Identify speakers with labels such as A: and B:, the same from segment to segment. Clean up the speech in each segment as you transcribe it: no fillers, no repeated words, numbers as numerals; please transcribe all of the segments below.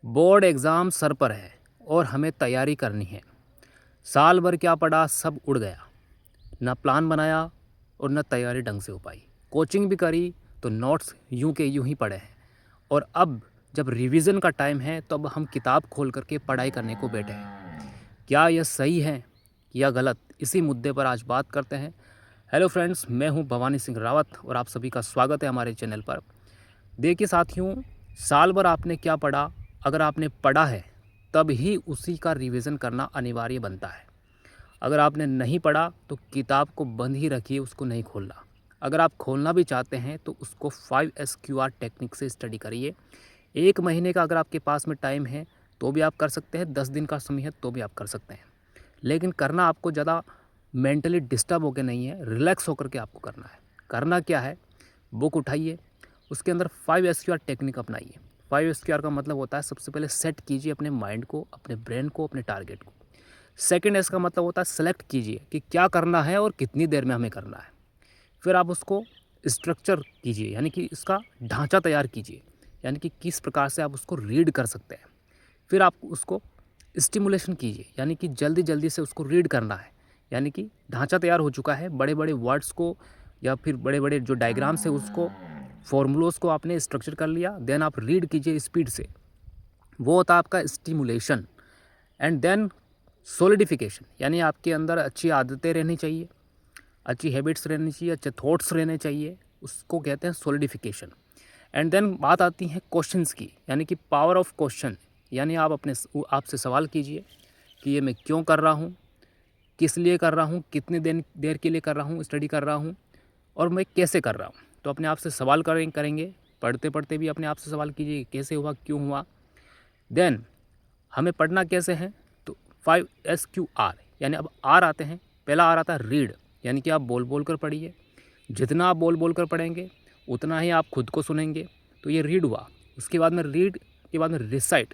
A: Board exam sir पर है और हमें तैयारी करनी है। साल भर क्या पढ़ा सब उड़ गया। ना प्लान बनाया और ना तैयारी ढंग से हो पाई। कोचिंग भी करी तो नोट्स यूं के यूं ही पड़े हैं। और अब जब रिवीजन का टाइम है तो अब हम किताब खोल करके पढ़ाई करने को बैठे हैं। क्या यह सही है या गलत? इसी मुद्दे पर आज बात करते हैं। हेलो फ्रेंड्स, मैं हूं भवानी सिंह रावत और आप सभी का स्वागत है हमारे चैनल पर। देखिए साथियों, साल भर आपने क्या पढ़ा, अगर आपने पढ़ा है तब ही उसी का रिवीजन करना अनिवार्य बनता है। अगर आपने नहीं पढ़ा तो किताब को बंद ही रखिए, उसको नहीं खोलना। अगर आप खोलना भी चाहते हैं तो उसको 5 SQR टेक्निक से स्टडी करिए। 1 महीने का अगर आपके पास में टाइम है तो भी आप कर सकते हैं, 10 दिन का समय है तो भी आप कर सकते हैं। लेकिन करना आपको ज़्यादा मेंटली डिस्टर्ब होकर नहीं है, रिलैक्स होकर के आपको करना है। करना क्या है, बुक उठाइए, उसके अंदर 5 SQR टेक्निक अपनाइए। 5 SQR का मतलब होता है, सबसे पहले सेट कीजिए अपने माइंड को, अपने ब्रेन को, अपने टारगेट को। सेकेंड एस का मतलब होता है सेलेक्ट कीजिए कि क्या करना है और कितनी देर में हमें करना है। फिर आप उसको स्ट्रक्चर कीजिए, यानी कि इसका ढांचा तैयार कीजिए, यानी कि किस प्रकार से आप उसको रीड कर सकते हैं। फिर आप उसको स्टिमुलेशन कीजिए, यानी कि जल्दी जल्दी से उसको रीड करना है। यानी कि ढांचा तैयार हो चुका है, बड़े बड़े वर्ड्स को या फिर बड़े बड़े जो डायग्राम्स है उसको, फॉर्मूलोज को आपने स्ट्रक्चर कर लिया, देन आप रीड कीजिए स्पीड से। वो होता है आपका स्टिमुलेशन। एंड देन सॉलिडिफिकेशन, यानी आपके अंदर अच्छी आदतें रहनी चाहिए, अच्छी हैबिट्स रहनी चाहिए, अच्छे थॉट्स रहने चाहिए, उसको कहते हैं सॉलिडिफिकेशन। एंड देन बात आती है क्वेश्चंस की, यानी कि पावर ऑफ क्वेश्चन। यानी आप अपने आपसे सवाल कीजिए कि ये मैं क्यों कर रहा हूँ, किस लिए कर रहा हूँ, कितने देर के लिए कर रहा हूँ, स्टडी कर रहा हूँ, और मैं कैसे कर रहा हूँ। तो अपने आप से सवाल करेंगे, पढ़ते पढ़ते भी अपने आप से सवाल कीजिए, कैसे हुआ, क्यों हुआ। देन हमें पढ़ना कैसे है, तो 5 SQR, यानी अब आर आते हैं। पहला आर आता है रीड, यानी कि आप बोल बोल कर पढ़िए। जितना आप बोल बोल कर पढ़ेंगे उतना ही आप खुद को सुनेंगे, तो ये रीड हुआ। उसके बाद में रीड के बाद में रिसाइट।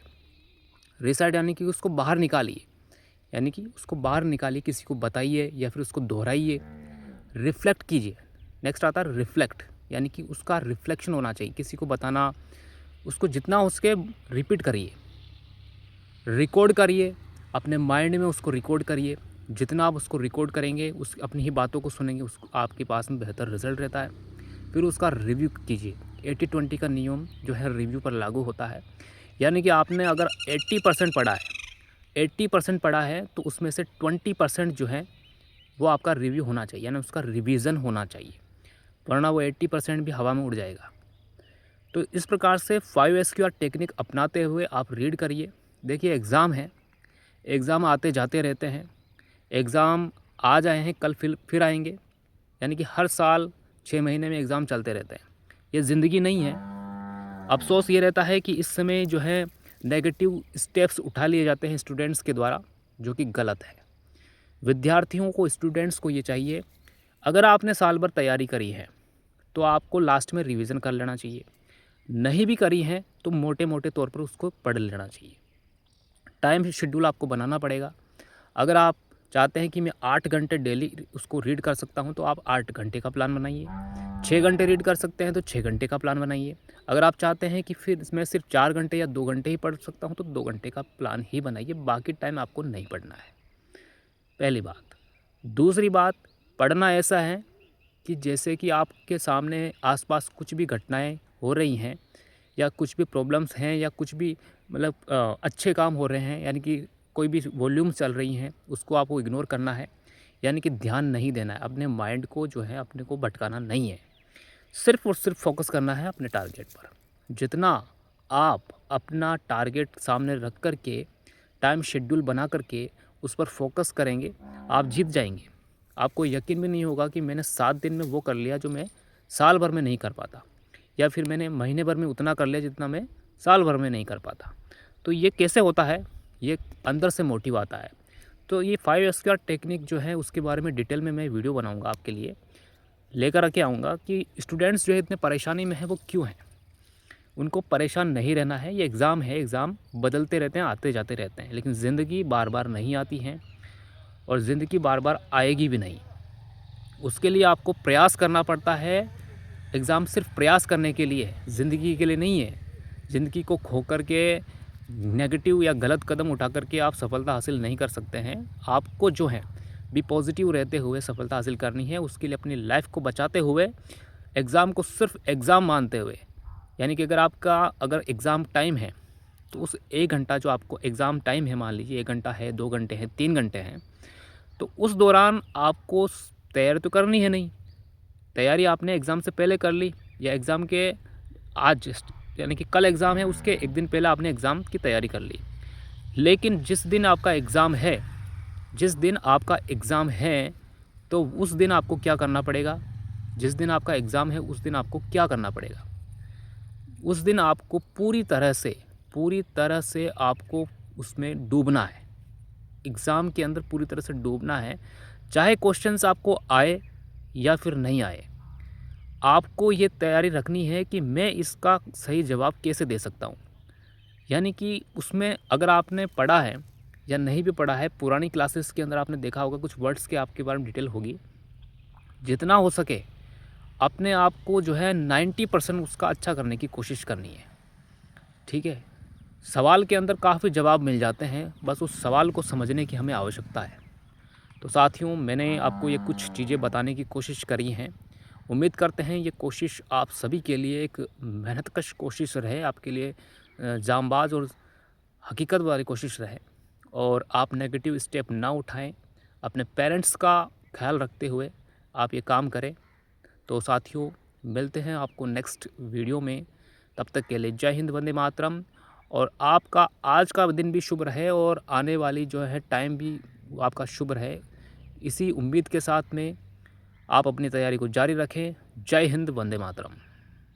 A: रिसाइट यानी कि उसको बाहर निकालिए, यानी कि उसको बाहर निकालिए, किसी को बताइए या फिर उसको दोहराइए। रिफ्लेक्ट कीजिए। नेक्स्ट आता है रिफ्लेक्ट, यानी कि उसका रिफ्लेक्शन होना चाहिए, किसी को बताना, उसको जितना उसके रिपीट करिए, रिकॉर्ड करिए, अपने माइंड में उसको रिकॉर्ड करिए। जितना आप उसको रिकॉर्ड करेंगे, उस अपनी ही बातों को सुनेंगे, उसको आपके पास में बेहतर रिजल्ट रहता है। फिर उसका रिव्यू कीजिए। 80-20 का नियम जो है रिव्यू पर लागू होता है, यानी कि आपने अगर 80% पढ़ा है, 80% पढ़ा है तो उसमें से 20% जो है वो आपका रिव्यू होना चाहिए, यानी उसका रिवीजन होना चाहिए, वरना वो 80% भी हवा में उड़ जाएगा। तो इस प्रकार से 5 SQR टेक्निक अपनाते हुए आप रीड करिए। देखिए एग्ज़ाम है, एग्ज़ाम आते जाते रहते हैं। एग्ज़ाम आज आए हैं, कल फिर आएंगे, यानी कि हर साल 6 महीने में एग्ज़ाम चलते रहते हैं। ये ज़िंदगी नहीं है। अफसोस ये रहता है कि इस समय जो है नेगेटिव स्टेप्स उठा लिए जाते हैं स्टूडेंट्स के द्वारा, जो कि गलत है। विद्यार्थियों को, स्टूडेंट्स को ये चाहिए, अगर आपने साल भर तैयारी करी है तो आपको लास्ट में रिवीजन कर लेना चाहिए। नहीं भी करी है तो मोटे मोटे तौर पर उसको पढ़ लेना चाहिए। टाइम शेड्यूल आपको बनाना पड़ेगा। अगर आप चाहते हैं कि मैं 8 घंटे डेली उसको रीड कर सकता हूं, तो आप 8 घंटे का प्लान बनाइए। 6 घंटे रीड कर सकते हैं तो 6 घंटे का प्लान बनाइए। अगर आप चाहते हैं कि फिर मैं सिर्फ 4 घंटे या 2 घंटे ही पढ़ सकता हूं, तो 2 घंटे का प्लान ही बनाइए, बाकी टाइम आपको नहीं पढ़ना है। पहली बात। दूसरी बात, पढ़ना ऐसा है कि जैसे कि आपके सामने आसपास कुछ भी घटनाएं हो रही हैं या कुछ भी प्रॉब्लम्स हैं या कुछ भी मतलब अच्छे काम हो रहे हैं, यानी कि कोई भी वॉल्यूम चल रही हैं, उसको आपको इग्नोर करना है, यानी कि ध्यान नहीं देना है। अपने माइंड को जो है अपने को भटकाना नहीं है, सिर्फ और सिर्फ फोकस करना है अपने टारगेट पर। जितना आप अपना टारगेट सामने रख कर के, टाइम शेड्यूल बना करके उस पर फोकस करेंगे, आप जीत जाएंगे। आपको यकीन भी नहीं होगा कि मैंने 7 दिन में वो कर लिया जो मैं साल भर में नहीं कर पाता, या फिर मैंने महीने भर में उतना कर लिया जितना मैं साल भर में नहीं कर पाता। तो ये कैसे होता है, ये अंदर से मोटिव आता है। तो ये 5 SQR टेक्निक जो है उसके बारे में डिटेल में मैं वीडियो बनाऊंगा, आपके लिए लेकर के आऊँगा कि स्टूडेंट्स जो है इतने परेशानी में है वो क्यों हैं। उनको परेशान नहीं रहना है। ये एग्ज़ाम है, एग्ज़ाम बदलते रहते हैं, आते जाते रहते हैं, लेकिन ज़िंदगी बार बार नहीं आती है और ज़िंदगी बार बार आएगी भी नहीं। उसके लिए आपको प्रयास करना पड़ता है। एग्ज़ाम सिर्फ प्रयास करने के लिए है, ज़िंदगी के लिए नहीं है। ज़िंदगी को खो कर के नेगेटिव या गलत कदम उठा करके आप सफलता हासिल नहीं कर सकते हैं। आपको जो है भी पॉजिटिव रहते हुए सफलता हासिल करनी है। उसके लिए अपनी लाइफ को बचाते हुए, एग्ज़ाम को सिर्फ एग्ज़ाम मानते हुए, यानी कि अगर एग्ज़ाम टाइम है तो उस 1 घंटा जो आपको एग्ज़ाम टाइम है, मान लीजिए 1 घंटा है, 2 घंटे हैं, 3 घंटे हैं, तो उस दौरान आपको तैयारी तो करनी है नहीं। तैयारी आपने एग्ज़ाम से पहले कर ली, या एग्ज़ाम के आज यानी कि कल एग्ज़ाम है उसके 1 दिन पहले आपने एग्ज़ाम की तैयारी कर ली। लेकिन जिस दिन आपका एग्ज़ाम है, तो उस दिन आपको क्या करना पड़ेगा? जिस दिन आपका एग्ज़ाम है उस दिन आपको क्या करना पड़ेगा? उस दिन आपको पूरी तरह से आपको उसमें डूबना है। एग्ज़ाम के अंदर पूरी तरह से डूबना है, चाहे क्वेश्चंस आपको आए या फिर नहीं आए। आपको ये तैयारी रखनी है कि मैं इसका सही जवाब कैसे दे सकता हूँ। यानी कि उसमें अगर आपने पढ़ा है या नहीं भी पढ़ा है, पुरानी क्लासेस के अंदर आपने देखा होगा कुछ वर्ड्स के आपके बारे में डिटेल होगी। जितना हो सके अपने आप को जो है 90% उसका अच्छा करने की कोशिश करनी है। ठीक है, सवाल के अंदर काफ़ी जवाब मिल जाते हैं, बस उस सवाल को समझने की हमें आवश्यकता है। तो साथियों, मैंने आपको ये कुछ चीज़ें बताने की कोशिश करी हैं। उम्मीद करते हैं ये कोशिश आप सभी के लिए एक मेहनतकश कोशिश रहे, आपके लिए जांबाज और हकीकत वाली कोशिश रहे, और आप नेगेटिव स्टेप ना उठाएं। अपने पेरेंट्स का ख्याल रखते हुए आप ये काम करें। तो साथियों, मिलते हैं आपको नेक्स्ट वीडियो में। तब तक के लिए जय हिंद, वंदे मातरम। और आपका आज का दिन भी शुभ रहे और आने वाली जो है टाइम भी आपका शुभ रहे। इसी उम्मीद के साथ में आप अपनी तैयारी को जारी रखें। जय हिंद, वंदे मातरम।